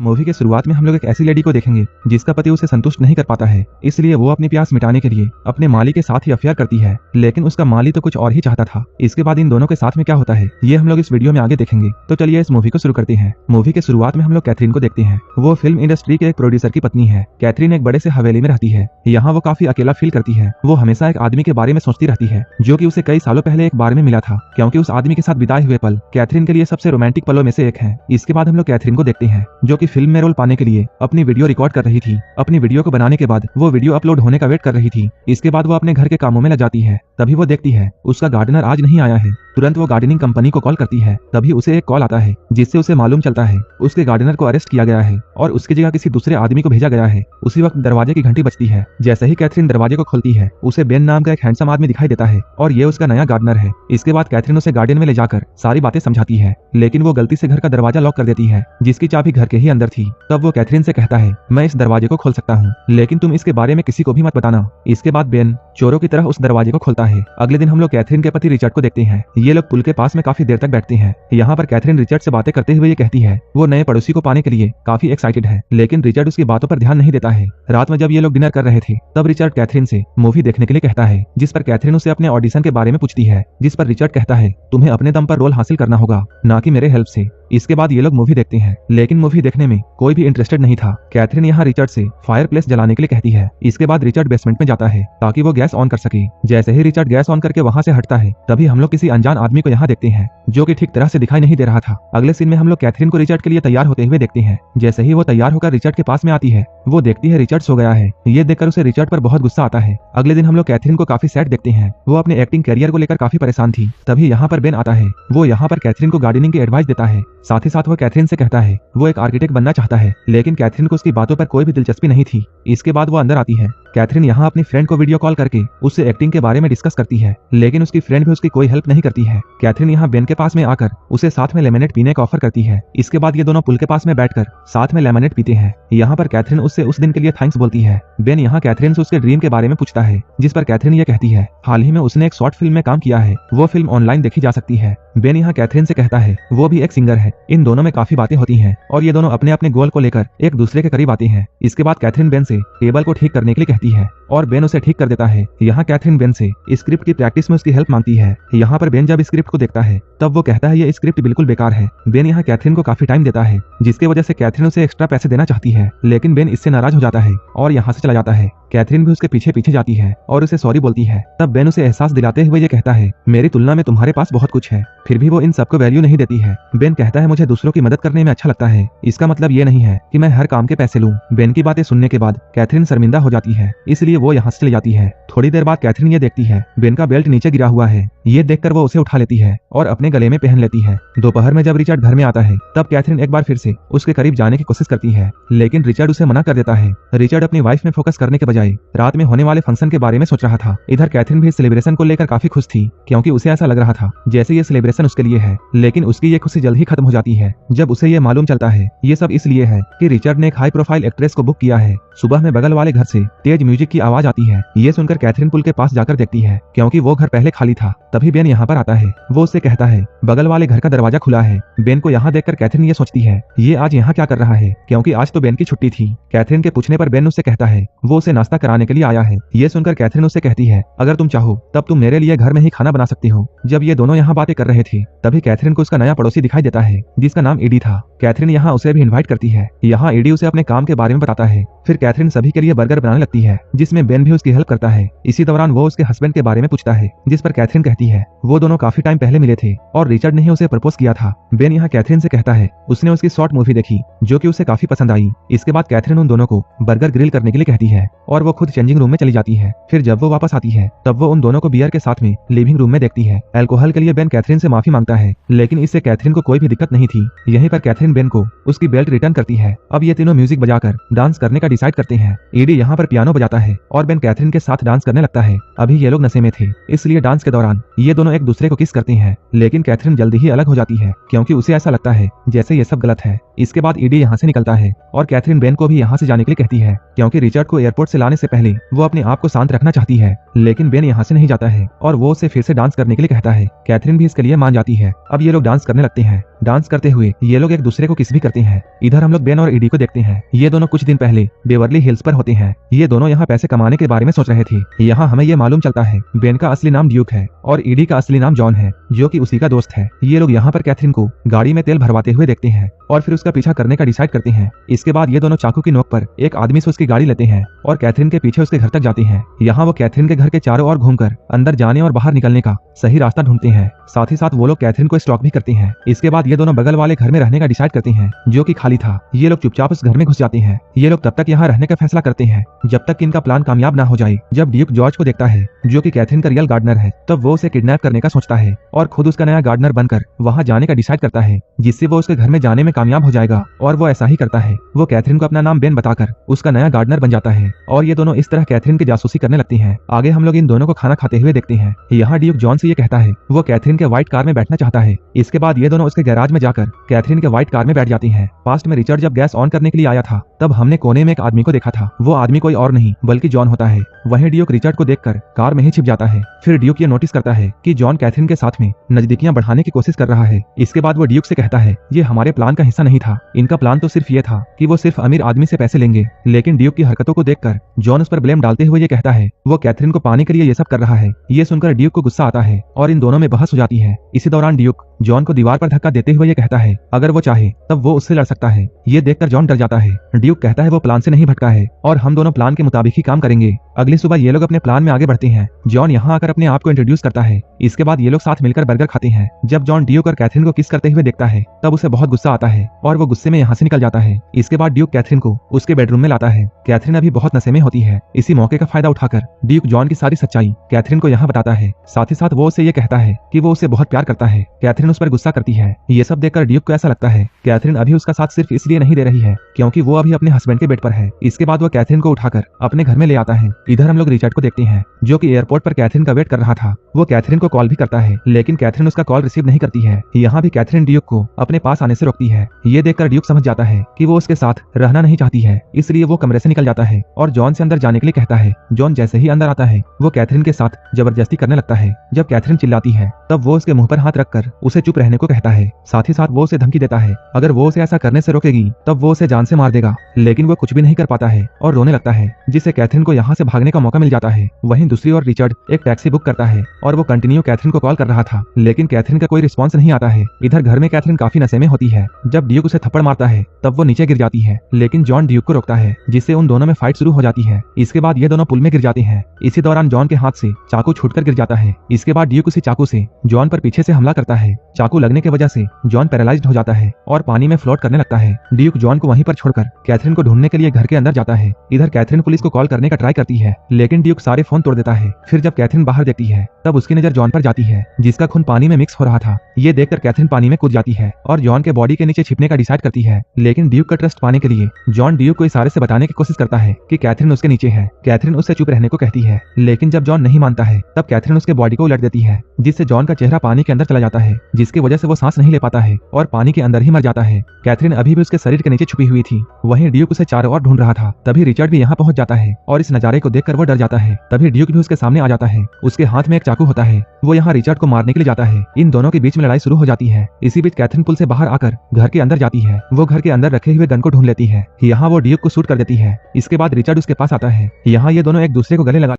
Movie के शुरुआत में हम लोग एक ऐसी लेडी को देखेंगे जिसका पति उसे संतुष्ट नहीं कर पाता है, इसलिए वो अपनी प्यास मिटाने के लिए अपने माली के साथ ही अफेयर करती है, लेकिन उसका माली तो कुछ और ही चाहता था। इसके बाद इन दोनों के साथ में क्या होता है ये हम लोग इस वीडियो में आगे देखेंगे। तो चलिए इस मूवी को शुरू करते हैं। मूवी के शुरुआत में हम लोग कैथरीन को देखते हैं। वो फिल्म इंडस्ट्री के एक प्रोड्यूसर की पत्नी है। कैथरीन एक बड़े से हवेली में रहती है। यहाँ वो काफी अकेला फील करती है। वो हमेशा एक आदमी के बारे में सोचती रहती है जो कि उसे कई सालों पहले एक बार में मिला था, क्योंकि उस आदमी के साथ बिताए हुए पल कैथरीन के लिए सबसे रोमांटिक पलों में से एक है। इसके बाद हम लोग कैथरीन को देखते हैं जो कि फिल्म में रोल पाने के लिए अपनी वीडियो रिकॉर्ड कर रही थी। अपनी वीडियो को बनाने के बाद वो वीडियो अपलोड होने का वेट कर रही थी। इसके बाद वो अपने घर के कामों में लग जाती है। तभी वो देखती है उसका गार्डनर आज नहीं आया है। तुरंत वो गार्डनिंग कंपनी को कॉल करती है। तभी उसे एक कॉल आता है जिससे उसे मालूम चलता है उसके गार्डनर को अरेस्ट किया गया है और उसकी जगह किसी दूसरे आदमी को भेजा गया है। उसी वक्त दरवाजे की घंटी बजती है। जैसे ही कैथरीन दरवाजे को खोलती है उसे बेन नाम का एक हैंडसम आदमी दिखाई देता है और ये उसका नया गार्डनर है। इसके बाद कैथरीन उसे गार्डन में ले जाकर सारी बातें समझाती है, लेकिन वो गलती से घर का दरवाजा लॉक कर देती है जिसकी चाबी घर के ही अंदर थी। तब वो कैथरीन से कहता है मैं इस दरवाजे को खोल सकता हूँ, लेकिन तुम इसके बारे में किसी को भी मत बताना। इसके बाद बेन चोरों की तरह उस दरवाजे को खोलता है। अगले दिन हम लोग कैथरीन के पति रिचर्ड को देखते हैं। ये लोग पुल के पास में काफी देर तक बैठते हैं। यहाँ पर कैथरीन रिचर्ड से बातें करते हुए ये कहती है वो नए पड़ोसी को पाने के लिए काफी एक्साइटेड है, लेकिन रिचर्ड उसकी बातों पर ध्यान नहीं देता है। रात में जब ये लोग डिनर कर रहे थे तब रिचर्ड कैथरीन से मूवी देखने के लिए कहता है, जिस पर कैथरीन उसे अपने ऑडिशन के बारे में पूछती है, जिस पर रिचर्ड कहता है तुम्हें अपने दम पर रोल हासिल करना होगा, ना कि मेरे हेल्प से। इसके बाद ये लोग मूवी देखते हैं, लेकिन मूवी देखने में कोई भी इंटरेस्टेड नहीं था। कैथरीन यहाँ रिचर्ड से फायर प्लेस जलाने के लिए कहती है। इसके बाद रिचर्ड बेसमेंट में जाता है ताकि वो गैस ऑन कर सके। जैसे ही रिचर्ड गैस ऑन करके वहाँ से हटता है तभी हम लोग किसी अनजान आदमी को यहाँ देखते हैं जो कि ठीक तरह से दिखाई नहीं दे रहा था। अगले सीन में हम लोग कैथरीन को रिचर्ड के लिए तैयार होते हुए देखते हैं। जैसे ही वो तैयार होकर रिचर्ड के पास में आती है वो देखती है रिचर्ड सो गया है। ये देखकर उसे रिचर्ड पर बहुत गुस्सा आता है। अगले दिन हम लोग कैथरीन को काफी सैड देखते हैं। वो अपने एक्टिंग करियर को लेकर काफी परेशान थी। तभी यहाँ पर बेन आता है। वो यहाँ पर कैथरीन को गार्डनिंग की एडवाइस देता है। साथ ही साथ वो कैथरीन से कहता है वो एक आर्किटेक्ट बनना चाहता है, लेकिन कैथरीन को उसकी बातों पर कोई भी दिलचस्पी नहीं थी। इसके बाद वो अंदर आती है। कैथरीन यहाँ अपनी फ्रेंड को वीडियो कॉल करके उससे एक्टिंग के बारे में डिस्कस करती है, लेकिन उसकी फ्रेंड भी उसकी कोई हेल्प नहीं करती है। कैथरीन यहाँ बेन के पास में आकर उसे साथ में लेमनेड पीने का ऑफर करती है। इसके बाद ये दोनों पुल के पास में बैठकर साथ में लेमनेड पीते हैं। यहाँ पर कैथरीन उससे उस दिन के लिए थैंक्स बोलती है। बेन यहाँ कैथरीन से उसके ड्रीम के बारे में पूछता है, जिस पर कैथरीन ये कहती है हाल ही में उसने एक शॉर्ट फिल्म में काम किया है, वो फिल्म ऑनलाइन देखी जा सकती है। बेन यहाँ कैथरीन से कहता है वो भी एक सिंगर है। इन दोनों में काफी बातें होती हैं और ये दोनों अपने अपने गोल को लेकर एक दूसरे के करीब आते हैं। इसके बाद कैथरीन बेन से टेबल को ठीक करने के लिए कहती है और बेन उसे ठीक कर देता है। यहाँ कैथरीन बेन से स्क्रिप्ट की प्रैक्टिस में उसकी हेल्प मांगती है। यहाँ पर बेन जब स्क्रिप्ट को देखता है तब वो कहता है ये स्क्रिप्ट बिल्कुल बेकार है। बेन यहाँ कैथरीन को काफी टाइम देता है, जिसकी वजह से कैथरीन उसे एक्स्ट्रा पैसे देना चाहती है, लेकिन बेन इससे नाराज हो जाता है और यहाँ से चला जाता है। कैथरीन भी उसके पीछे पीछे जाती है और उसे सॉरी बोलती है। तब बेन उसे एहसास दिलाते हुए ये कहता है मेरी तुलना में तुम्हारे पास बहुत कुछ है, फिर भी वो इन सबको वैल्यू नहीं देती है। बेन कहता है मुझे दूसरों की मदद करने में अच्छा लगता है, इसका मतलब ये नहीं है कि मैं हर काम के पैसे लूं। बेन की बातें सुनने के बाद कैथरीन शर्मिंदा हो जाती है, इसलिए वो यहाँ से चली जाती है। थोड़ी देर बाद कैथरीन ये देखती है बेन का बेल्ट नीचे गिरा हुआ है। ये देखकर वो उसे उठा लेती है और अपने गले में पहन लेती है। दोपहर में जब रिचर्ड घर में आता है तब कैथरीन एक बार फिर से उसके करीब जाने की कोशिश करती है, लेकिन रिचर्ड उसे मना कर देता है। रिचर्ड अपनी वाइफ में फोकस करने के बजाय रात में होने वाले फंक्शन के बारे में सोच रहा था। इधर कैथरीन भी सेलिब्रेशन को लेकर काफी खुश थी, क्योंकि उसे ऐसा लग रहा था जैसे ये सेलिब्रेशन उसके लिए है, लेकिन उसकी ये खुशी जल्द ही खत्म हो जाती है जब उसे ये मालूम चलता है ये सब इसलिए है कि रिचर्ड ने एक हाई प्रोफाइल एक्ट्रेस को बुक किया है। सुबह में बगल वाले घर से तेज म्यूजिक की आवाज आती है। ये सुनकर कैथरीन पुल के पास जाकर देखती है, क्योंकि वो घर पहले खाली था। तभी बेन यहाँ पर आता है। वो उससे कहता है बगल वाले घर का दरवाजा खुला है। बेन को यहाँ देखकर कैथरीन ये सोचती है ये आज यहाँ क्या कर रहा है, क्योंकि आज तो बेन की छुट्टी थी। कैथरीन के पूछने पर बेन उससे कहता है वो उसे नाश्ता कराने के लिए आया है। ये सुनकर कैथरीन उससे कहती है अगर तुम चाहो तब तुम मेरे लिए घर में ही खाना बना सकती हो। जब ये दोनों यहाँ बातें कर रहे थे तभी कैथरीन को उसका नया पड़ोसी दिखाई देता है, जिसका नाम एडी था। कैथरीन यहाँ उसे भी इनवाइट करती है। यहाँ एडी उसे अपने काम के बारे में बताता है। फिर कैथरीन सभी के लिए बर्गर बनाने लगती है, जिसमें बेन भी उसकी हेल्प करता है। इसी दौरान वो उसके हस्बैंड के बारे में पूछता है, जिस पर कैथरीन कहती है वो दोनों काफी टाइम पहले मिले थे और रिचर्ड ने ही उसे प्रपोज किया था। बेन यहाँ कैथरीन से कहता है उसने उसकी शॉर्ट मूवी देखी जो कि उसे काफी पसंद आई। इसके बाद कैथरीन उन दोनों को बर्गर ग्रिल करने के लिए कहती है और वो खुद चेंजिंग रूम में चली जाती है। फिर जब वो वापस आती है तब वो उन दोनों को बियर के साथ में लिविंग रूम में देखती है। अल्कोहल के लिए बेन कैथरीन से माफी मांगता है, लेकिन इससे कैथरीन को कोई भी दिक्कत नहीं थी। यहीं पर कैथरीन बेन को उसकी बेल्ट रिटर्न करती है। अब ये तीनों म्यूजिक बजाकर डांस करने का डिसाइड करते हैं। एडी यहाँ पर पियानो बजाता है और बेन कैथरीन के साथ डांस करने लगता है। अभी ये लोग नशे में थे, इसलिए डांस के दौरान ये दोनों एक दूसरे को किस करते हैं, लेकिन कैथरीन जल्दी ही अलग हो जाती है, क्योंकि उसे ऐसा लगता है जैसे ये सब गलत है। इसके बाद एडी ये यहाँ से निकलता है और कैथरीन बेन को भी यहाँ से जाने के लिए कहती है, क्योंकि रिचर्ड को एयरपोर्ट से लाने से पहले वो अपने आप को शांत रखना चाहती है। लेकिन बेन यहाँ से नहीं जाता है और वो उसे फिर से डांस करने के लिए कहता है। कैथरीन भी इसके लिए मान जाती है। अब ये लोग डांस करने लगते हैं। डांस करते हुए ये लोग एक दूसरे को किस भी करते हैं। इधर हम लोग बेन और ईडी को देखते हैं। ये दोनों कुछ दिन पहले बेवर्ली हिल्स पर होते हैं। ये दोनों यहाँ पैसे कमाने के बारे में सोच रहे थे। यहाँ हमें ये मालूम चलता है बेन का असली नाम ड्यूक है और ईडी का असली नाम जॉन है, जो कि उसी का दोस्त है। ये लोग यहाँ पर कैथरीन को गाड़ी में तेल भरवाते हुए देखते हैं और फिर उसका पीछा करने का डिसाइड करते हैं। इसके बाद ये दोनों चाकू की नोक पर एक आदमी से उसकी गाड़ी लेते हैं और कैथरीन के पीछे उसके घर तक जाते हैं। यहाँ वो कैथरीन के घर के चारों ओर घूमकर अंदर जाने और बाहर निकलने का सही रास्ता ढूंढते हैं। साथ ही साथ वो लोग कैथरीन को स्टॉक भी करते हैं। इसके बाद ये दोनों बगल वाले घर में रहने का डिसाइड करते हैं, जो कि खाली था। ये लोग चुपचाप उस घर में घुस जाते हैं। ये लोग तब तक यहाँ रहने का फैसला करते हैं जब तक इनका प्लान कामयाब ना हो जाए। जब ड्यूक जॉर्ज को देखता है, जो कि कैथरीन का रियल गार्डनर है, तब वो उसे किडनैप करने का सोचता है और खुद उसका नया गार्डनर बनकर वहाँ जाने का डिसाइड करता है, जिससे वो उसके घर में जाने में कामयाब हो जाएगा। और वो ऐसा ही करता है। वो कैथरीन को अपना नाम बेन बताकर उसका नया गार्डनर बन जाता है और ये दोनों इस तरह कैथरीन की जासूसी करने लगती हैं। आगे हम लोग इन दोनों को खाना खाते हुए देखते हैं। यहाँ ड्यूक जॉन से ये कहता है वो कैथरीन के व्हाइट कार में बैठना चाहता है। इसके बाद ये दोनों उसके गैराज में जाकर कैथरीन के व्हाइट कार में बैठ जाती हैं। पास्ट में रिचर्ड जब गैस ऑन करने के लिए आया था, तब हमने कोने में एक आदमी को देखा था। वो आदमी कोई और नहीं बल्कि जॉन होता है। वहीं ड्यूक रिचर्ड को देखकर कार में ही छिप जाता है। फिर ड्यूक ये नोटिस करता है कि जॉन कैथरीन के साथ में नजदीकियां बढ़ाने की कोशिश कर रहा है। इसके बाद वो ड्यूक से कहता है ये हमारे प्लान का हिस्सा नहीं था। इनका प्लान तो सिर्फ ये था कि वो सिर्फ अमीर आदमी से पैसे लेंगे। लेकिन ड्यूक की हरकतों को देखकर जॉन उस पर ब्लेम डालते हुए ये कहता है वो कैथरीन को पाने के लिए ये सब कर रहा है। ये सुनकर ड्यूक को गुस्सा आता है और इन दोनों में बहस हो जाती है। इसी दौरान ड्यूक जॉन को दीवार पर धक्का देते हुए ये कहता है अगर वो चाहे तब वो उससे लड़ सकता है। ये देखकर जॉन डर जाता है। ड्यूक कहता है वो प्लान से नहीं भटका है और हम दोनों प्लान के मुताबिक ही काम करेंगे। अगली सुबह ये लोग अपने प्लान में आगे बढ़ते हैं। जॉन यहाँ आकर अपने आप को इंट्रोड्यूस करता है। इसके बाद ये लोग साथ मिलकर बर्गर खाते हैं। जब जॉन ड्यूक और कैथरीन को किस करते हुए देखता है, तब उसे बहुत गुस्सा आता है और वो गुस्से में यहाँ से निकल जाता है। इसके बाद ड्यूक कैथरीन को उसके बेडरूम में लाता है। कैथरीन अभी बहुत नशे में होती है। इसी मौके का फायदा उठाकर ड्यूक जॉन की सारी सच्चाई कैथरीन को यहाँ बताता है। साथ ही साथ वो उसे ये कहता है कि वो उसे बहुत प्यार करता है। कैथरीन उस पर गुस्सा करती है। ये सब देखकर ड्यूक को ऐसा लगता है कैथरीन अभी उसका साथ सिर्फ इसलिए नहीं दे रही है क्योंकि वो अभी अपने हस्बैंड के बेड पर है। इसके बाद वो कैथरीन को उठाकर अपने घर में ले आता है। इधर हम लोग रिचर्ड को देखते हैं, जो कि एयरपोर्ट पर कैथरीन का वेट कर रहा था। वो कैथरीन को कॉल भी करता है, लेकिन कैथरीन उसका कॉल रिसीव नहीं करती है। यहाँ भी कैथरीन ड्यूक को अपने पास आने से रोकती है। ये देखकर ड्यूक समझ जाता है कि वो उसके साथ रहना नहीं चाहती है, इसलिए वो कमरे से निकल जाता है और जॉन से अंदर जाने के लिए कहता है। जॉन जैसे ही अंदर आता है, वो कैथरीन के साथ जबरदस्ती करने लगता है। जब कैथरीन चिल्लाती है, तब वो उसके मुंह पर हाथ रखकर उसे चुप रहने को कहता है। साथ ही साथ वो उसे धमकी देता है अगर वो उसे ऐसा करने से रोकेगी तब वो उसे जान से मार देगा। लेकिन वो कुछ भी नहीं कर पाता है और रोने लगता है, जिससे कैथरीन को यहाँ से भागने का मौका मिल जाता है। वहीं दूसरी ओर रिचर्ड एक टैक्सी बुक करता है और वो कंटिन्यू कैथरीन को कॉल कर रहा था, लेकिन कैथरीन का कोई रिस्पॉन्स नहीं आता है। इधर घर में कैथरीन काफी नशे में होती है। जब ड्यूक उसे थप्पड़ मारता है, तब वो नीचे गिर जाती है, लेकिन जॉन ड्यूक को रोकता है, जिससे उन दोनों में फाइट शुरू हो जाती है। इसके बाद ये दोनों पुल में गिर जाते हैं। इसी दौरान जॉन के हाथ से चाकू छूटकर गिर जाता है। इसके बाद ड्यूक उसी चाकू से जॉन पर पीछे से हमला करता है। चाकू लगने की वजह से जॉन पैरालाइज्ड हो जाता है और पानी में फ्लोट करने लगता है। ड्यूक जॉन को वहीं पर छोड़कर कैथरीन को ढूंढने के लिए घर के अंदर जाता है। इधर कैथरीन पुलिस को कॉल करने का ट्राई करती है, लेकिन ड्यूक सारे फोन तोड़ देता है। फिर जब कैथरीन बाहर देखती है, तब उसकी नजर जॉन पर जाती है, जिसका खून पानी में मिक्स हो रहा था। ये देखकर कैथरीन पानी में कूद जाती है और जॉन के बॉडी के नीचे छिपने का डिसाइड करती है। लेकिन ड्यूक का ट्रस्ट पाने के लिए जॉन ड्यूक को इशारे से बताने की कोशिश करता है कि कैथरीन उसके नीचे है। कैथरीन उससे चुप रहने को कहती है, लेकिन जब जॉन नहीं मानता है, तब कैथरीन उसके बॉडी को उलट देती है, जिससे जॉन का चेहरा पानी के अंदर चला जाता है, जिसकी वजह से वो सांस नहीं ले पाता है और पानी के अंदर ही मर जाता है। कैथरीन अभी भी उसके शरीर के नीचे छुपी हुई थी। वहीं ड्यूक उसे चारों ओर ढूंढ रहा था। तभी रिचर्ड भी यहाँ पहुंच जाता है और इस नजारे को देखकर वो डर जाता है। तभी ड्यूक भी उसके सामने आ जाता है। उसके हाथ में एक चाकू होता है। वो यहाँ रिचर्ड को मारने के लिए जाता है। इन दोनों के बीच में लड़ाई शुरू हो जाती है। इसी बीच कैथरीन पुल से बाहर आकर घर के अंदर जाती है। वो घर के अंदर रखे हुए गन को ढूंढ लेती है। यहाँ वो ड्यूक को शूट कर देती है। इसके बाद रिचर्ड उसके पास आता है। यहाँ ये दोनों एक दूसरे को गले लगा